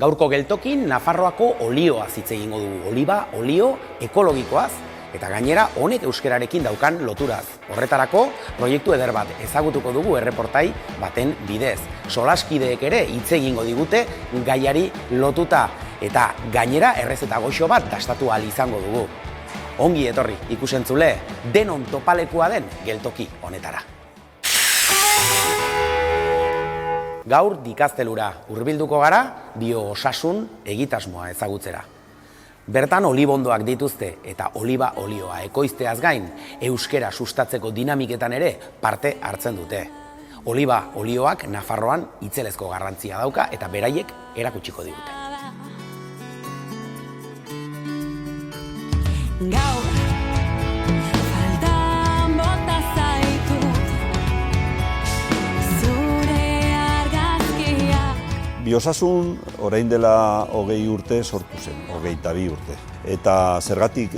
Gaurko geltokin Nafarroako olioaz hitz egingo dugu, oliba, olio ekologikoaz, eta gainera honek euskerarekin daukan loturaz. Horretarako, proiektu eder bat ezagutuko dugu erreportai baten bidez. Solaskideek ere hitz egingo digute gaiari lotuta, eta gainera errezeta goxo bat dastatu ahal izango dugu. Ongi etorri ikusentzule, denon topalekua den geltoki honetara. Gaur dikaztelura hurbilduko gara bio-osasun egitasmoa ezagutzera. Bertan olibondoak dituzte eta oliba olioa ekoizteaz gain, euskera sustatzeko dinamiketan ere parte hartzen dute. Oliba olioak Nafarroan itzelezko garrantzia dauka eta beraiek erakutsiko digute. Biosasun orain dela 20 urte sortu zen, 22 urte. Eta zergatik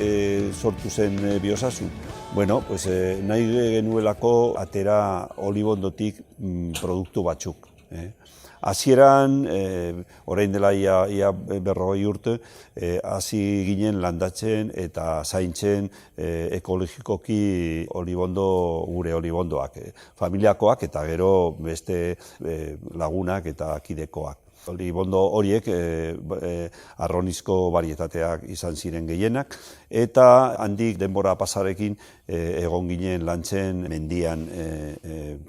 sortu zen biosasun? Bueno, pues, nahi genuelako atera olibondotik produktu batzuk. Hasieran, orain dela ia 40 urte, hasi ginen landatzen eta zaintzen ekologikoki gure olibondoak. Familiakoak eta gero beste lagunak eta kidekoak. Olibondo horiek arronizko barietateak izan ziren gehienak, eta handik denbora pasarekin egon ginen lantzen mendian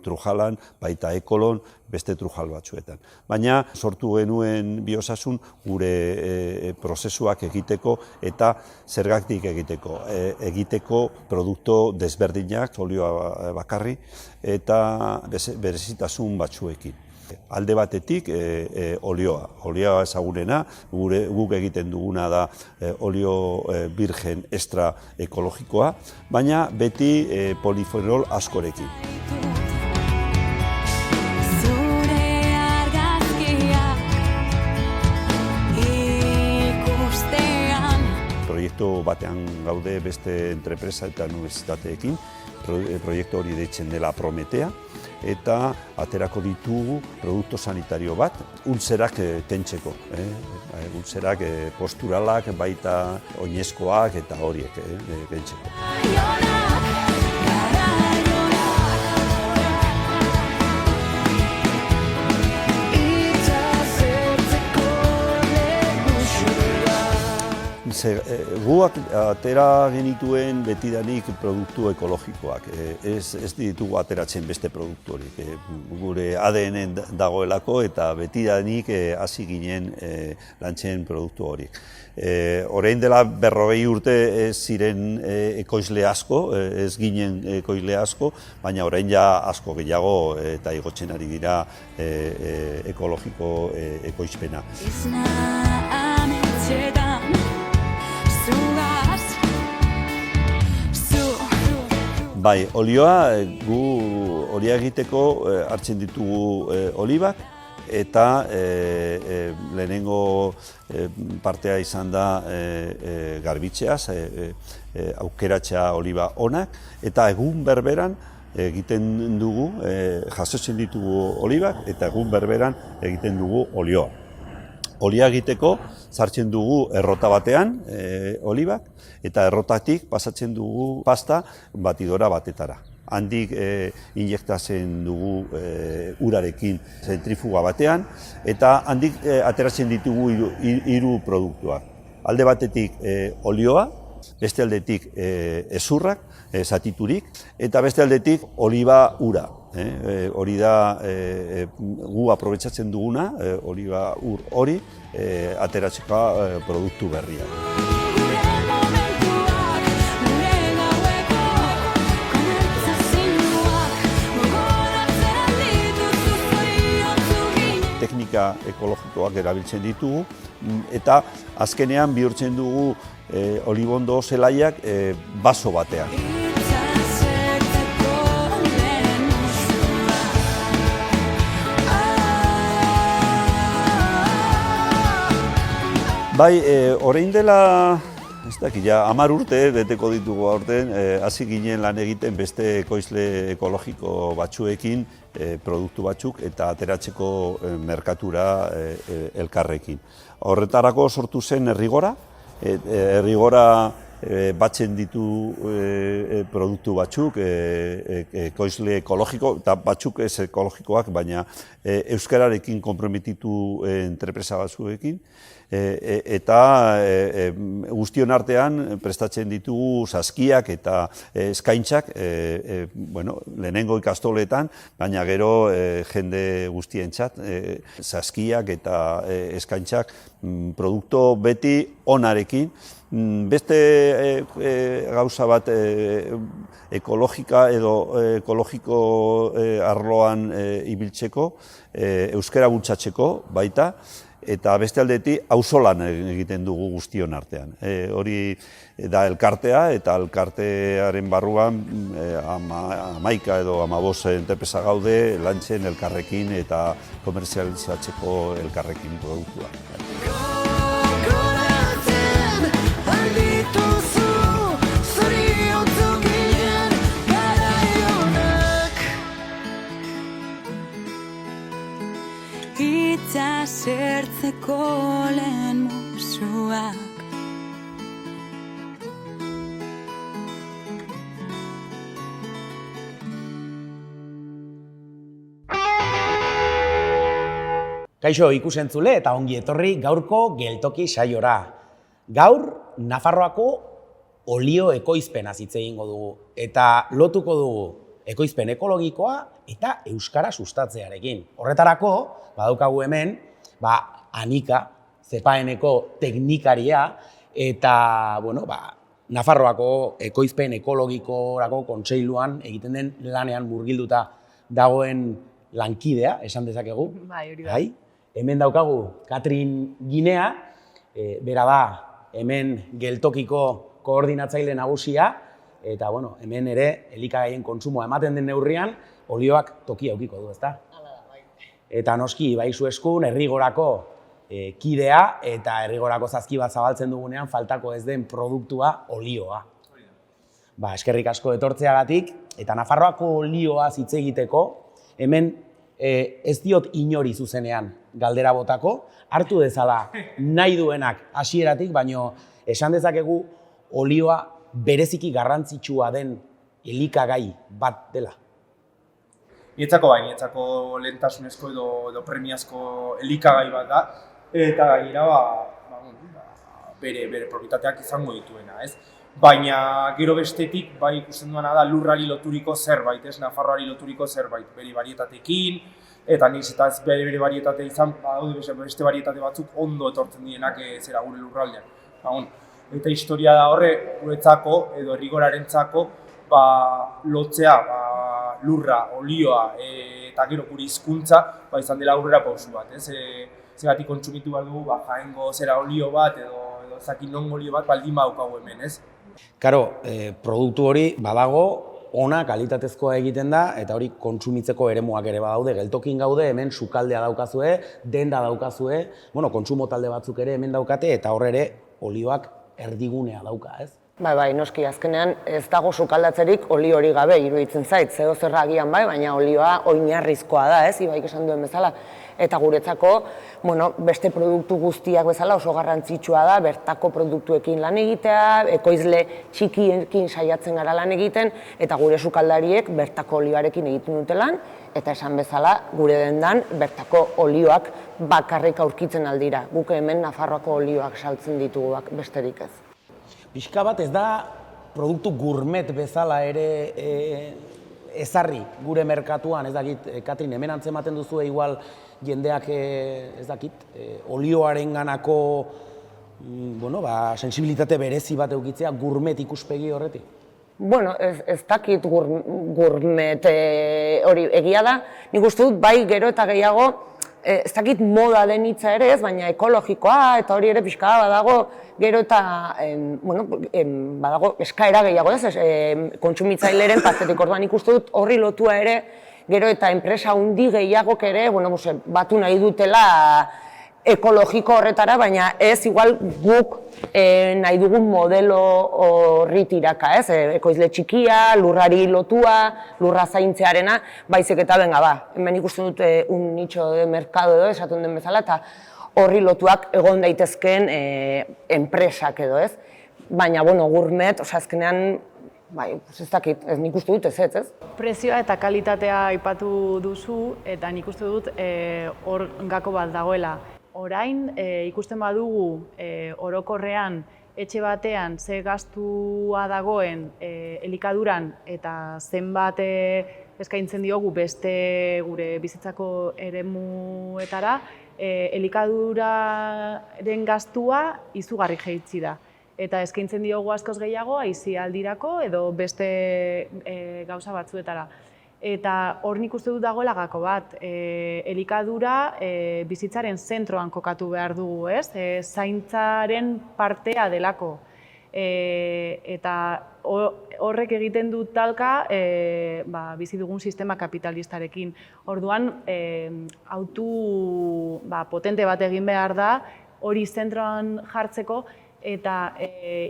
Trujalan, baita Ekolon, beste Trujal batzuetan. Baina sortu genuen biosasun gure prozesuak egiteko eta zergatik egiteko produktu desberdinak, olioa bakarri, eta berezitasun batzuekin. Alde batetik olioa. Olioa ezagunena, guk egiten duguna da olio virgen extra ekologikoa, baina beti polifenol askorekin. Proiektu batean gaude beste entrepresa eta unibertsitateekin, proiektu hori deitzen dela Prometea, eta aterako ditugu produktu sanitario bat, ulzerak tentzeko. Ulzerak posturalak, baita oinezkoak eta horiek tentzeko. Guak atera genituen betidanik produktu ekologikoak. Ez ditugu ateratzen beste produktu horiek. Gure ADN dagoelako eta betidanik hasi ginen lantzen produktu horiek. Orain dela 40 urte ez ziren ekoizle asko, ez ginen ekoizle asko, baina orain ja asko gehiago eta igotzen ari dira ekologiko ekoizpena. Bai, olioa, gu olioa egiteko hartzen ditugu olibak, eta lehenengo partea izan da garbitzeaz, aukeratzea oliba onak, eta egun berberan egiten dugu, jasotzen ditugu olibak, eta egun berberan egiten dugu olioa. Olioa egiteko sartzen dugu errota batean olibak, eta errotatik pasatzen dugu pasta batidora batetara. Handik injektatzen dugu urarekin zentrifuga batean, eta handik ateratzen ditugu hiru produktuak. Alde batetik olioa, beste aldetik hezurrak, zatiturik, eta beste aldetik oliba ura. Hori da gu aprobetxatzen duguna, oliba ur hori, ateratzeko produktu berria. Teknika ekologikoak erabiltzen ditugu, eta azkenean bihurtzen dugu olibondo zelaiak baso batean. Bai, orain dela Ez dakit, ja, 10 urte beteko ditugu aurten, hasi ginen lan egiten beste ekoizle ekologiko batzuekin, produktu batzuk eta ateratzeko merkatura elkarrekin. Horretarako sortu zen Errigora, Errigora batzen ditu produktu batzuk, ekoizle ekologiko, eta batzuk ez ekologikoak, baina euskararekin konprometitu entrepresa batzuekin, eta guztion artean prestatzen ditugu saskiak eta eskaintzak, lehenengo ikastoletan, baina gero jende guztientzat, saskiak eta eskaintzak produktu beti onarekin. Beste gauza bat ekologika edo ekologiko arloan ibiltzeko, euskara bultzatzeko baita, eta beste aldetik auzolan egiten dugu guztion artean. Hori da elkartea, eta elkartearen barruan 11 edo 15 enpresa gaude lantzen elkarrekin eta komerzializatzeko elkarrekin produktua. Zertzeko lehen musuak Kaixo ikusentzule eta ongi etorri gaurko geltoki saiora. Gaur Nafarroako olio ekoizpenaz hitz egingo dugu eta lotuko dugu ekoizpen ekologikoa eta euskara sustatzearekin. Horretarako badaukagu hemen Anika, Zepaeneko teknikaria eta Nafarroako ekoizpen ekologikorako kontseiluan egiten den lanean murgilduta dagoen lankidea, esan dezakegu. Bai, hori da. Hemen daukagu Katrin Ginea, bera da hemen geltokiko koordinatzaile nagusia, eta hemen ere elikagaien kontsumoa ematen den neurrian olioak tokia edukiko du, ezta? Eta noski, baizu eskun, Errigorako kidea eta Errigorako zazki bat zabaltzen dugunean faltako ez den produktua olioa. Eskerrik asko etortzeagatik, eta Nafarroako olioaz hitz egiteko, hemen ez diot inori zuzenean galdera botako, hartu dezala nahi duenak hasieratik, baino esan dezakegu olioa bereziki garrantzitsua den elikagai bat dela. Nietzako lehentasunezko edo premiazko elikagai bat da, eta gainera bere propietateak izango dituena, ez? Baina gero bestetik ikusten duena da lurrari loturiko zerbait, ez? Nafarroari loturiko zerbait, bere barietatekin, eta niz eta ez bere barietate izan, beste barietate batzuk ondo etortzen dienak zera gure lurraldean. Eta historia da horre, guretzako edo Errigorarentzako lotzea, lurra, olioa eta gero gure hizkuntza izan dela aurrera pausu bat, ez? Zergatik kontsumitu behar dugu Jaengo zera olio bat edo ezakin non olio bat baldin badaukagu hemen, ez? Karo, produktu hori badago, ona kalitatezkoa egiten da, eta hori kontsumitzeko eremuak ere badaude, geltokin gaude, hemen sukaldea daukazue, denda daukazue, kontsumo talde batzuk ere hemen daukate, eta horre ere olioak erdigunea dauka, ez? Bai, noski, azkenean ez dago sukaldatzerik olio hori gabe, iruditzen zait, zeo zerra agian baina olioa oinarrizkoa da, ez, Ibaik esan duen bezala. Eta guretzako, beste produktu guztiak bezala oso garrantzitsua da, bertako produktuekin lan egitea, ekoizle txikiekin saiatzen gara lan egiten, eta gure sukaldariek bertako olioarekin egiten dute lan, eta esan bezala, gure dendan, bertako olioak bakarrik aurkitzen aldira. Guk hemen Nafarroako olioak saltzen ditugu besterik ez. Pixka bat ez da produktu gourmet bezala ere ezarri gure merkatuan, ez dakit, Katrin, hemen antzematen duzu igual jendeak, ez dakit, olioaren ganako sensibilitate berezi bat eukitzea gourmet ikuspegi horretik? Ez dakit gourmet hori egia da, nik uste dut bai gero eta gehiago, ez dakit moda den hitza ere ez, baina ekologikoa eta hori ere pixka badago gero eta badago eskaera gehiago ez, kontsumitzaileren partetik orduan ikustu dut horri lotua ere gero eta enpresa handi gehiagok ere batu nahi dutela ekologiko horretara, baina ez igual guk nahi dugun modelo horri tiraka, ez? Ekoizle txikia, lurrari lotua, lurra zaintzearena, baizik eta benga ba. Hemen ikusten dute un nicho de mercado edo, esaten den bezala, eta horri lotuak egon daitezkeen enpresak edo, ez? Baina, bueno, gourmet, azkenean, bai, ez dakit, nik uste dut ez? Prezioa eta kalitatea aipatu duzu, eta nik uste dut hor gako bat dagoela. Orain, ikusten badugu orokorrean etxe batean ze gastua dagoen elikaduran eta zenbat eskaintzen diogu beste gure bizitzako eremuetara, elikaduraren gastua izugarri jaitsi da. Eta eskaintzen diogu askoz gehiago aisialdirako edo beste gauza batzuetara. Eta hor nik uste dut dagoela gako bat, elikadura bizitzaren zentroan kokatu behar dugu, ez? Zaintzaren partea delako. Eta horrek egiten dut talka bizi dugun sistema kapitalistarekin. Orduan, autu potente bat egin behar da, hori zentroan jartzeko, eta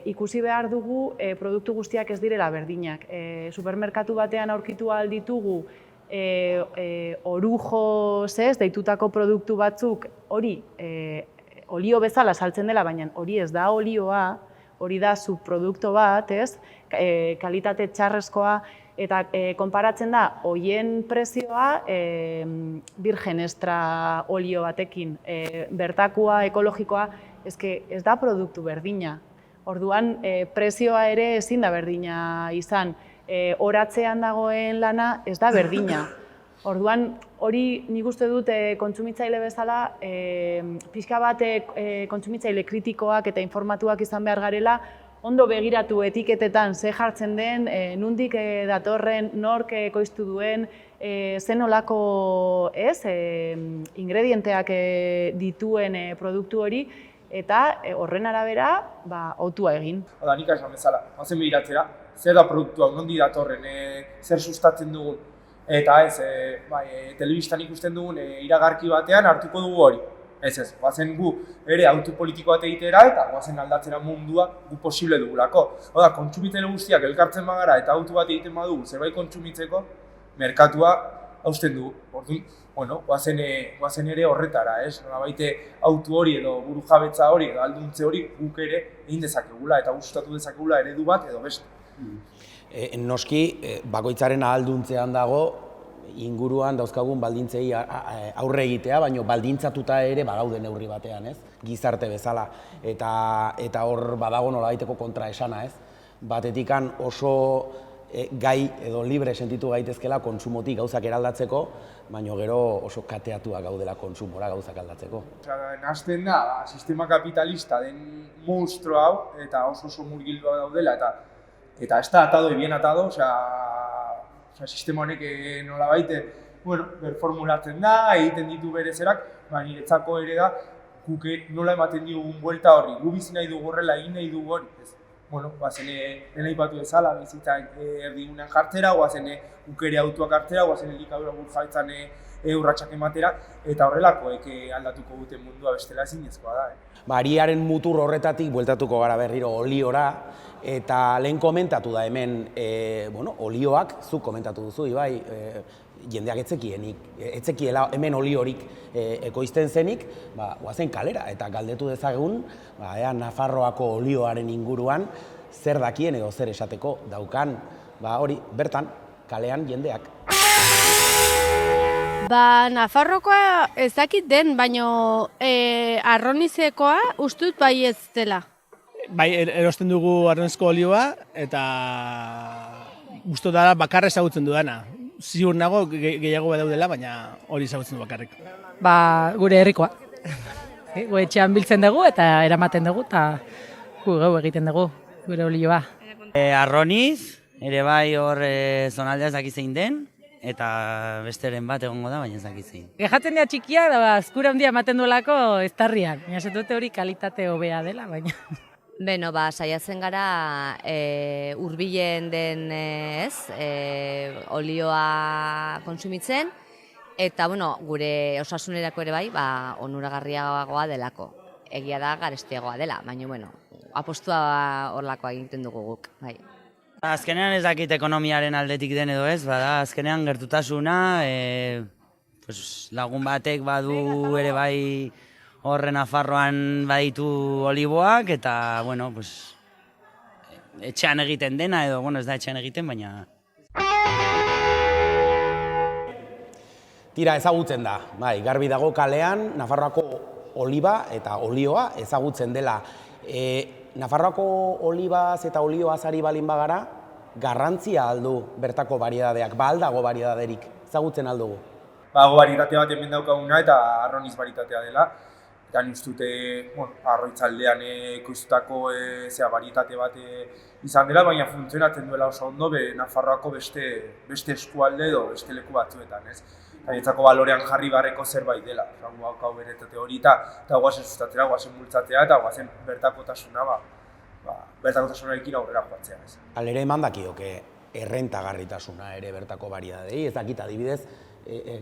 ikusi behar dugu produktu guztiak ez direla berdinak. Supermerkatu batean aurkitu ahal ditugu orujoz deitutako produktu batzuk hori olio bezala saltzen dela, baina hori ez da olioa, hori da subproduktu bat, kalitate txarrezkoa, eta konparatzen da horien prezioa virgen extra olio batekin, bertakoa, ekologikoa, ez da produktu berdina. Orduan, prezioa ere ezin da berdina izan. Horatzean dagoen lana ez da berdina. Orduan, hori nik uste dut kontsumitzaile bezala, pixka bat kontsumitzaile kritikoak eta informatuak izan behar garela, ondo begiratu etiketetan ze jartzen den, nondik datorren, nork ekoiztu duen, zen olako ingredienteak dituen produktu hori, eta horren arabera autua egin. Oda, nik esan bezala, bazen begiratzera, zer da produktua, nondi datorren, zer sustatzen dugun, eta ez, telebistan ikusten dugun iragarki batean hartuko dugu hori. Ez, guazen gu ere autopolitiko bat egitera eta guazen aldatzera mundua gu posible dugulako. Oda, kontsumitzaile guztiak elkartzen bagara eta auto bat egiten badugu zerbait kontsumitzeko, merkatua hausten dugu. Orduan, guazen ere horretara, nolabait auto hori edo burujabetza hori edo alduntze hori guk ere egin dezakegula eta gustatu dezakegula eredu bat edo beste. Noski, bakoitzaren ahalduntzean dago inguruan dauzkagun baldintzei aurre egitea, baina baldintzatuta ere badaude neurri batean, ez? Gizarte bezala. Eta hor badago nolabaiteko kontraesana, ez? Batetikan oso gai edo libre sentitu gaitezkela kontsumotik gauzak eraldatzeko, baina gero oso kateatuak gaudela kontsumora gauzak aldatzeko. Nahazten da, sistema kapitalista den monstro hau, eta oso murgildua daudela, eta ez da atado, bien atado, sistema honek nolabait berformulatzen da, egiten ditu bere zerak, niretzako ere da, guk nola ematen diogun buelta horri, gu bizi nahi dugu horrela, egin nahi dugu hori. Guazen lehen aipatu bezala, bizitza erdigunean jartzera, guazen guk ere autuak hartzera, guazen elikadura burjaitzan urratsak ematera, eta horrelakoek aldatuko duten mundua bestela ezinezkoa da. Ariaren mutur horretatik bueltatuko gara berriro oliora, eta lehen komentatu da hemen olioak, zuk komentatu duzu, Ibai, jendeak etzekiela hemen oliorik ekoizten zenik, guazen kalera, eta galdetu dezagun, ea Nafarroako olioaren inguruan zer dakien edo zer esateko daukan, hori, bertan, kalean jendeak. Nafarrokoa ez dakit den, baina arronizekoa ustut bai ez dela. Bai, erosten dugu arronizko olioa eta guztu dara bakarra ezagutzen dudana. Ziur nago gehiago badaudela, baina hori ezagutzen du bakarrik. Gure herrikoa. Gu etxean biltzen dugu eta eramaten dugu eta gu gau egiten dugu gure olioa. Arroniz, ere bai hor zonaldea ez dakit zein den, eta besteren bat egongo da, baina ez dakit zein. Gehatzen dira txikia, azkura handia ematen duelako eztarrian. Baina dute hori kalitate hobea dela, baina... Beno, saiatzen gara hurbilen den olioa kontsumitzen, eta gure osasunerako ere bai, onuragarriagoa delako. Egia da garestiagoa dela, baina apostua horlakoa egiten dugu guk. Bai. Azkenean ez dakit ekonomiaren aldetik den edo ez, bada azkenean gertutasuna, lagun batek badu ere bai horren Nafarroan baditu oliboak, eta, etxean egiten dena edo, ez da etxean egiten, baina... Tira, ezagutzen da, bai, garbi dago kalean, Nafarroako oliba eta olioa ezagutzen dela. Nafarroako olibaz eta olioaz ari balin bagara, garrantzia aldu bertako variedadeak, aldago variedaderik, ezagutzen aldugu. Bago varietate bat hemen daukaguna eta arroniz varietatea dela. Eta niztute, arroitzaldean ekoiztutako varietate bat izan dela, baina funtzionatzen duela oso ondo Nafarroako beste eskualde edo beste leku batzuetan, ez? Gaietzako balorean jarri barreko zerbait dela. Hau beretate hori eta guazen sustatzera, guazen multzatzea eta guazen bertakotasunarekin aurrera joatzea. Halere eman dakioke errentagarritasuna ere bertako variedadei, ez dakit adibidez,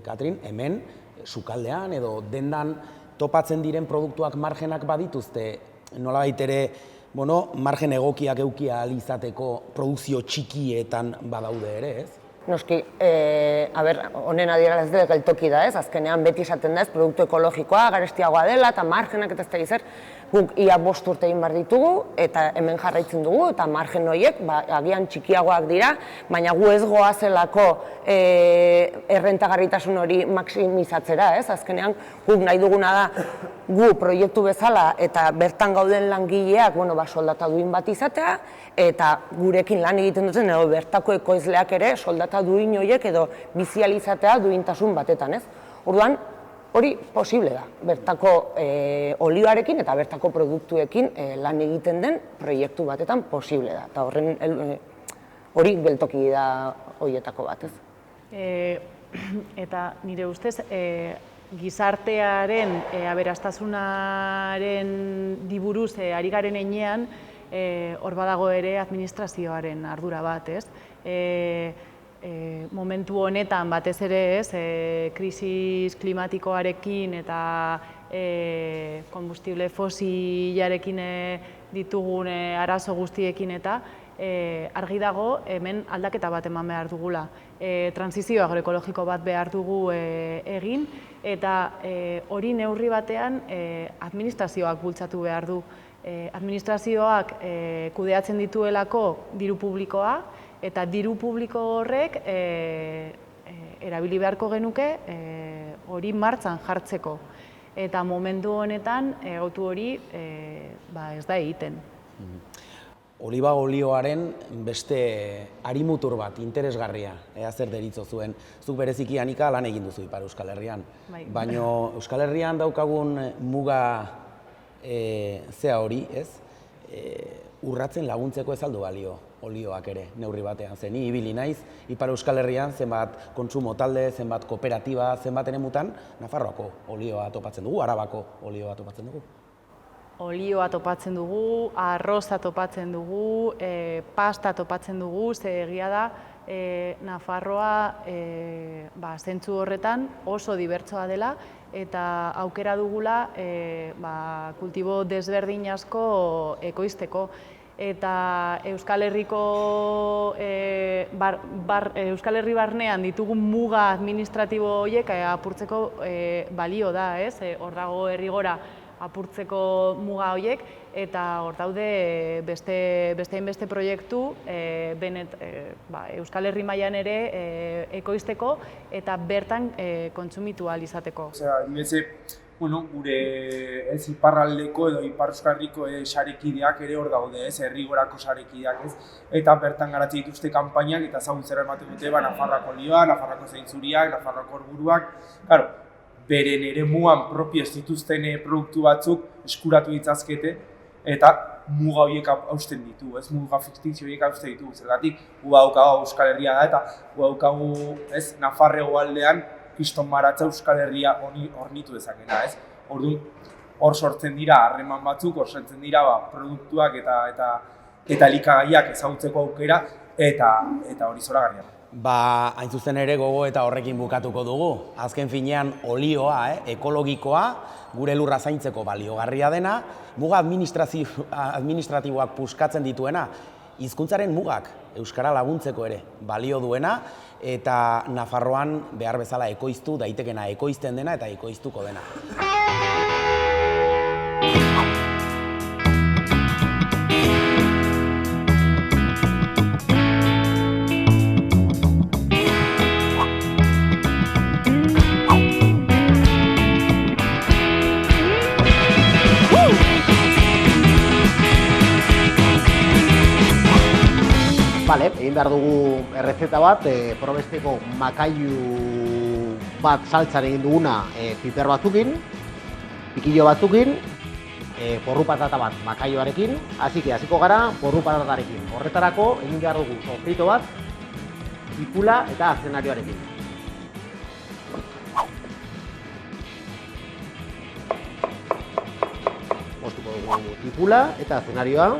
Katrin, hemen sukaldean edo dendan topatzen diren produktuak margenak badituzte, nolabait ere, margen egokiak eukia izateko produkzio txikietan badaude ere, ez? Noski, honen adieraz dela geltoki da, ez? Azkenean beti esaten da, ez, produktu ekologikoa, garestiagoa dela, eta margenak eta ez da zer, guk ia 5 urte egin behar ditugu, eta hemen jarraitzen dugu, eta margen horiek, agian txikiagoak dira, baina gu ez goazelako errentagarritasun hori maksimizatzera, ez? Azkenean, guk nahi duguna da, gu proiektu bezala eta bertan gauden langileak, soldata duin bat izatea, eta gurekin lan egiten duten, edo bertako ekoizleak ere soldata duin horiek edo bizializatea duintasun batetan, ez? Orduan, hori posible da, bertako olioarekin eta bertako produktuekin lan egiten den proiektu batetan posible da, eta hori geltoki da horietako bat, ez? Eta nire ustez, gizartearen aberastasunaren diburuz ari garen heinean, hor badago ere administrazioaren ardura bat, ez? Momentu honetan batez ere, ez, krisis klimatikoarekin eta konbustible fosilarekin ditugun arazo guztiekin eta argi dago hemen aldaketa bat eman behar dugula. Transizio agroekologiko bat behar dugu egin eta hori neurri batean administrazioak bultzatu behar du. Administrazioak kudeatzen dituelako diru publikoa, eta diru publiko horrek erabili beharko genuke hori martxan jartzeko. Eta momentu honetan autu hori ez da egiten. Oliba olioaren beste harimutur bat, interesgarria, zer deritzo zuen. Zuk bereziki Anika lan egin duzu Ipar Euskal Herrian. Baina Euskal Herrian daukagun muga zea hori, ez? Urratzen laguntzeko ez aldu balio olioak ere, neurri batean. Ni ibili naiz, Ipar Euskal Herrian zenbat kontsumo talde, zenbat kooperatiba, zenbat eremutan, Nafarroako olioa topatzen dugu, Arabako olioa topatzen dugu. Olioa topatzen dugu, arroza topatzen dugu, pasta topatzen dugu, ze egia da, Nafarroa zentzu horretan oso dibertsoa dela, eta aukera dugula kultibo desberdin asko ekoizteko. Eta Euskal Herri barnean ditugun muga administratibo horiek apurtzeko balio da, ez? Hor dago Herrigora apurtzeko muga horiek, eta hor daude beste proiektu Euskal Herri mailan ere ekoizteko eta bertan kontsumitu ahal izateko. Gure iparraldeko edo Ipar Euskal Herriko sarekideak ere hor daude, Herrigorako sarekideak, eta bertan garatzen dituzte kanpainak eta ezagutzera ematen dute Nafarroako olioa, Nafarroako zeintzuriak, Nafarroako orburuak. Beren eremuan propio ez dituzten produktu batzuk eskuratu ditzazkete eta muga horiek hausten ditu, muga fiktizio horiek hausten ditu. Zergatik, gu daukagu Euskal Herria da eta gu daukagu Nafarre hegoaldean Kriston Maratza Euskal Herria hornitu dezakena, ez? Orduan, hor sortzen dira harreman batzuk, hor sortzen dira produktuak eta elikagaiak ezagutzeko aukera eta hori zoragarria da. Hain zuzen ere gogo eta horrekin bukatuko dugu. Azken finean olioa, ekologikoa, gure lurra zaintzeko baliogarria dena, muga administratiboak puskatzen dituena, hizkuntzaren mugak euskara laguntzeko ere balio duena, eta Nafarroan behar bezala ekoiztu daitekena, ekoizten dena eta ekoiztuko dena. Bale, egin behar dugu errezeta bat, probesteko makailu bat saltzan egin duguna piper batzukin, pikillo batzukin, porru patata bat makailoarekin, hasiko gara porru patatarekin. Horretarako egin behar dugu sofrito bat, tipula eta azenarioarekin. Moztuko dugu tipula eta azenarioa.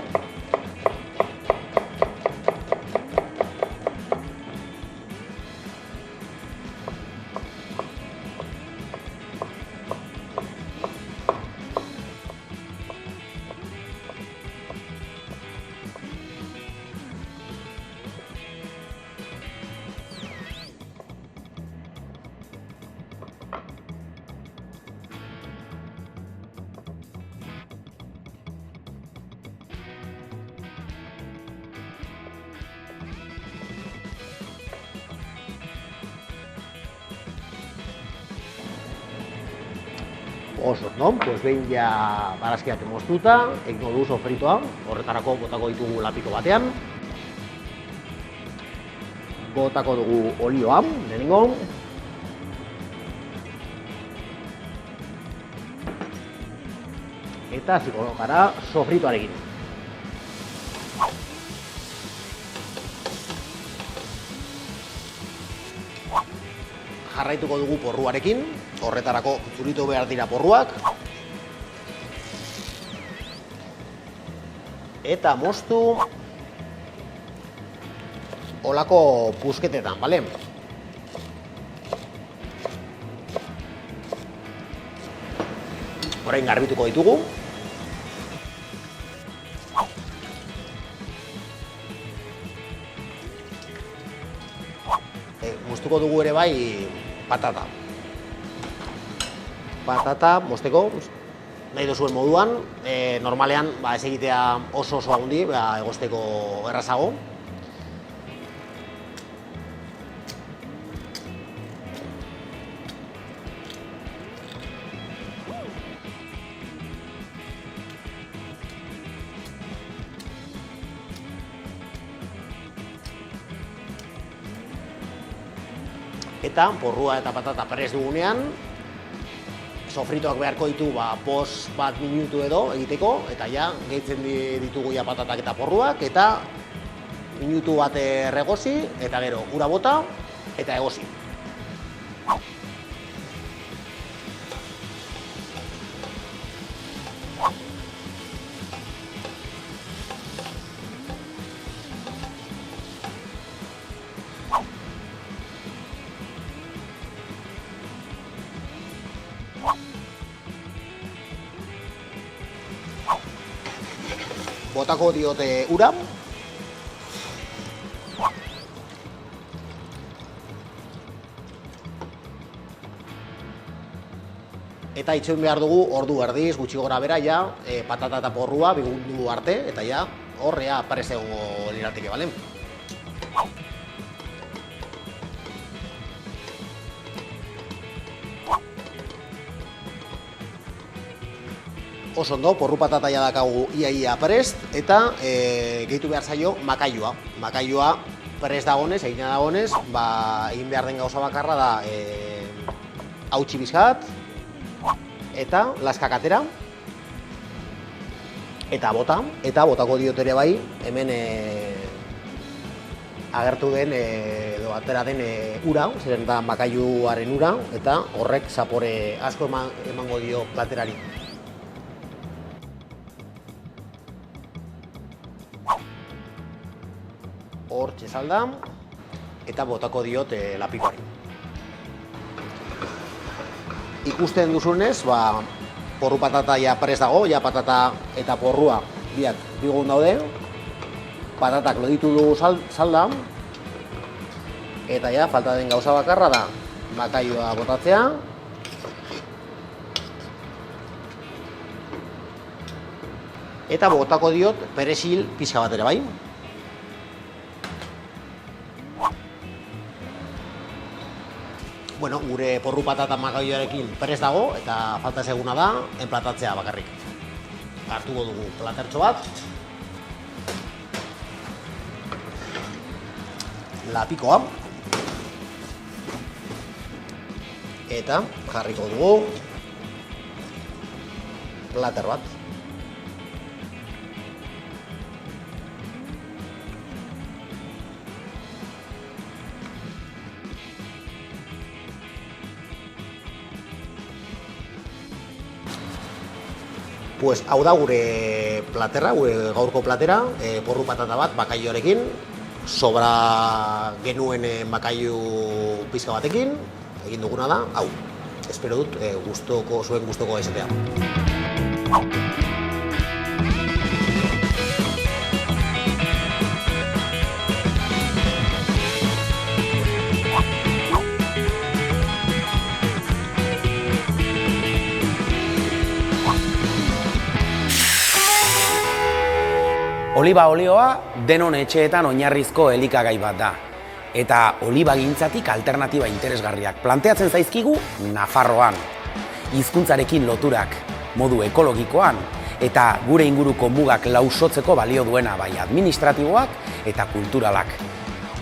Oso, non? Behin ja barazkiak moztuta, egingo dugu sofritoa, horretarako botako ditugu lapiko batean. Botako dugu olioa, lehenengo. Eta hasiko gara sofritoarekin. Jarraituko dugu porruarekin, horretarako zuritu behar dira porruak. Eta moztu olako pusketetan, bale? Orain garbituko ditugu. Moztuko dugu ere bai patata. Patata mozteko nahi duzuen moduan, normalean ez egitea oso handi, egosteko errazago. Eta porrua eta patata prest dugunean, sofritoak beharko ditu 5 minutu edo egiteko, eta ja gehitzen ditugu ja patatak eta porruak, eta minutu bat erregozi, eta gero ura bota eta egozi. Botako diote ura. Eta itxoin behar dugu ordu erdiz, gutxi gora bera, ja, patata eta porrua bigundu arte, eta ja, horrea prest egongo lirateke, bale? Oso ondo, porru patata ja dakagu ia prest, eta gehitu behar zaio makailua. Makailua prest dagonez, egina dagonez, egin behar den gauza bakarra da hautsi bizkat, eta laskak atera, eta botako diot ere bai, hemen agertu den, edo atera den ura, zeren da makailuaren ura, eta horrek zapore asko emango dio platerari. Hortxe salda, eta botako diot lapikoari. Ikusten duzunez, porru patata ja prest dago, ja patata eta porrua biak bigun daude. Patatak loditu dugu salda, eta ja, falta den gauza bakarra da bakaioa botatzea. Eta botako diot perexil pixka bat ere bai. Bueno, gure porru patata makaioarekin prest dago eta falta seguna da enplatatzea bakarrik. Hartuko dugu platertxo bat. Lapikoa. Eta jarriko dugu plater bat. Pues hau da gure platera, gure gaurko platera, porru patata bat bakaioarekin, sobra genuen bakaiu pizka batekin, egin duguna da, hau. Espero dut zuen gustoko izatea. Oliba olioa denon etxeetan oinarrizko elikagai bat da. Eta olibagintzatik alternatiba interesgarriak planteatzen zaizkigu Nafarroan. Hizkuntzarekin loturak, modu ekologikoan, eta gure inguruko mugak lausotzeko balio duena bai administratiboak eta kulturalak.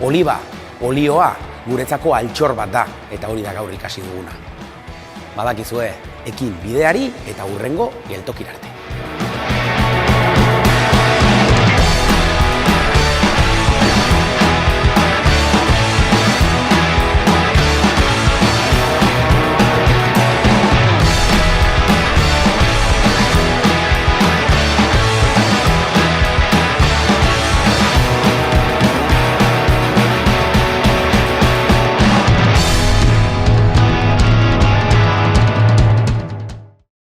Oliba, olioa, guretzako altxor bat da, eta hori da gaur ikasi duguna. Badakizue, ekin bideari eta hurrengo geltokirarte.